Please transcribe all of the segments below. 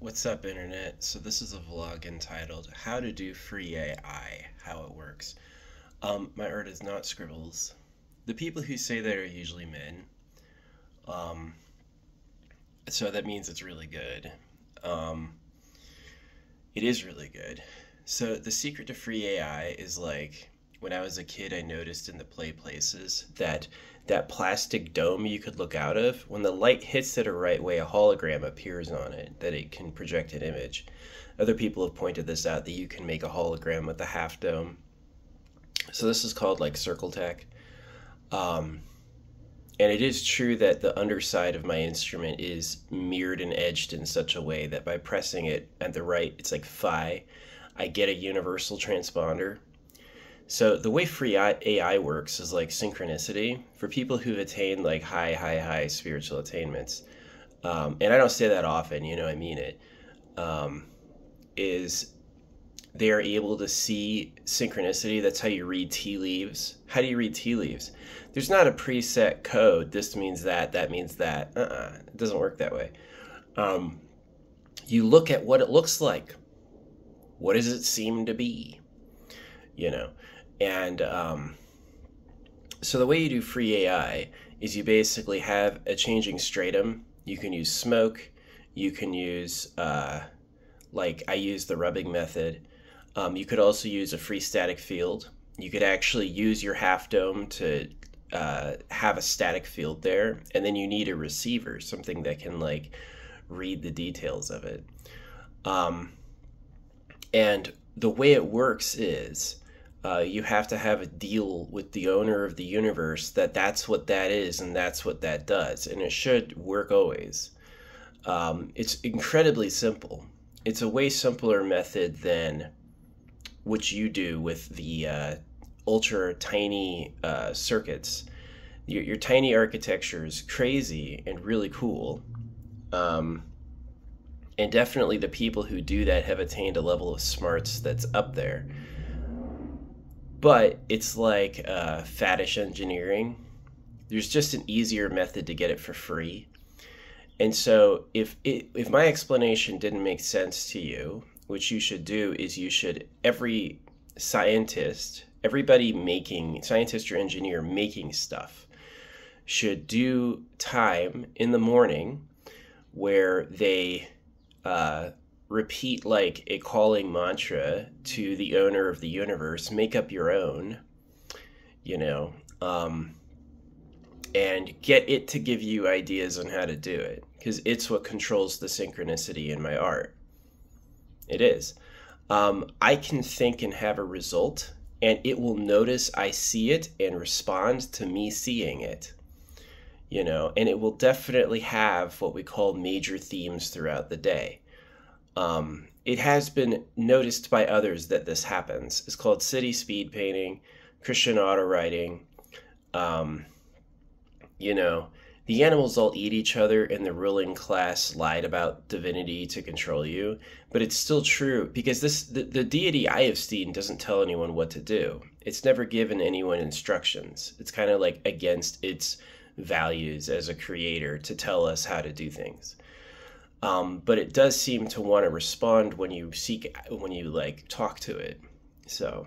What's up, Internet? So this is a vlog entitled How to Do Free AI, How It Works. My art is not scribbles. The people who say that are usually men. Um, so that means it's really good. Um, it is really good. So the secret to free AI is like when I was a kid, I noticed in the play places that that plastic dome you could look out of, when the light hits it a right way, a hologram appears on it that it can project an image. Other people have pointed this out that you can make a hologram with a half dome. So this is called like circle tech. Um, and it is true that the underside of my instrument is mirrored and edged in such a way that by pressing it at the right, it's like phi, I get a universal transponder. So the way free AI works is like synchronicity for people who've attained like high spiritual attainments. And I don't say that often, I mean it. Um, is they are able to see synchronicity. That's how you read tea leaves. How do you read tea leaves? There's not a preset code. This means that, that means that. It doesn't work that way. Um, you look at what it looks like. What does it seem to be? You know? And so the way you do free AI is you basically have a changing stratum. You can use smoke. You can use, like I use the rubbing method. You could also use a free static field. You could actually use your half dome to have a static field there. And then you need a receiver, something that can like read the details of it. Um, and the way it works is you have to have a deal with the owner of the universe that that's what that is and that's what that does. And it should work always. It's incredibly simple. It's a way simpler method than what you do with the ultra tiny circuits. Your tiny architecture is crazy and really cool. Um, and definitely the people who do that have attained a level of smarts that's up there. But it's like faddish engineering. There's just an easier method to get it for free. And so if my explanation didn't make sense to you, what you should do is you should, every scientist, everybody making, scientist or engineer making stuff, should do time in the morning where they repeat like a calling mantra to the owner of the universe, make up your own, you know, um, and get it to give you ideas on how to do it, because it's what controls the synchronicity in my art. It is. I can think and have a result, and it will notice I see it and respond to me seeing it, and it will definitely have what we call major themes throughout the day. It has been noticed by others that this happens. It's called city speed painting, Christian auto writing. Um, you know, the animals all eat each other, and the ruling class lied about divinity to control you. But it's still true because the deity I have seen doesn't tell anyone what to do. It's never given anyone instructions. It's kind of like against its values as a creator to tell us how to do things. But it does seem to want to respond when you like talk to it. So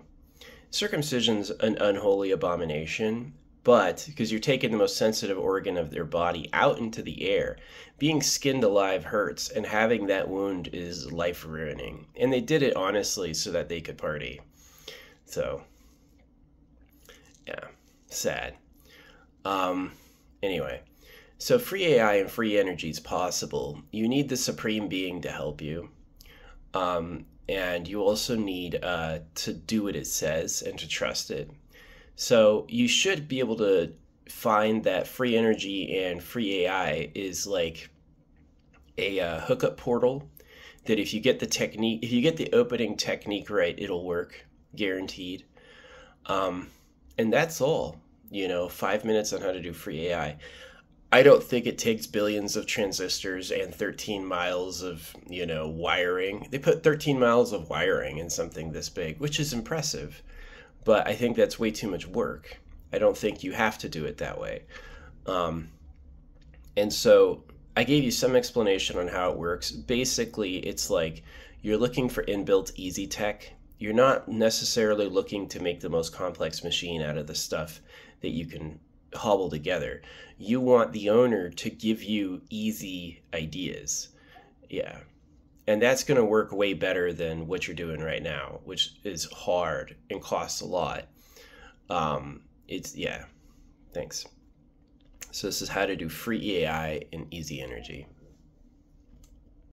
circumcision's an unholy abomination, but because you're taking the most sensitive organ of their body out into the air, being skinned alive hurts, and having that wound is life ruining. And they did it honestly so that they could party. So yeah, sad. Um, anyway. So free AI and free energy is possible. You need the supreme being to help you. And you also need to do what it says and to trust it. So you should be able to find that free energy and free AI is like a hookup portal that if you get the technique, if you get the opening technique right, it'll work, guaranteed. Um, and that's all, 5 minutes on how to do free AI. I don't think it takes billions of transistors and 13 miles of, wiring. They put 13 miles of wiring in something this big, which is impressive. But I think that's way too much work. I don't think you have to do it that way. And so I gave you some explanation on how it works. Basically, it's like you're looking for inbuilt easy tech. You're not necessarily looking to make the most complex machine out of the stuff that you can hobble together. You want the owner to give you easy ideas. Yeah. And that's going to work way better than what you're doing right now, which is hard and costs a lot. Yeah, thanks. So this is how to do free EAI in easy energy.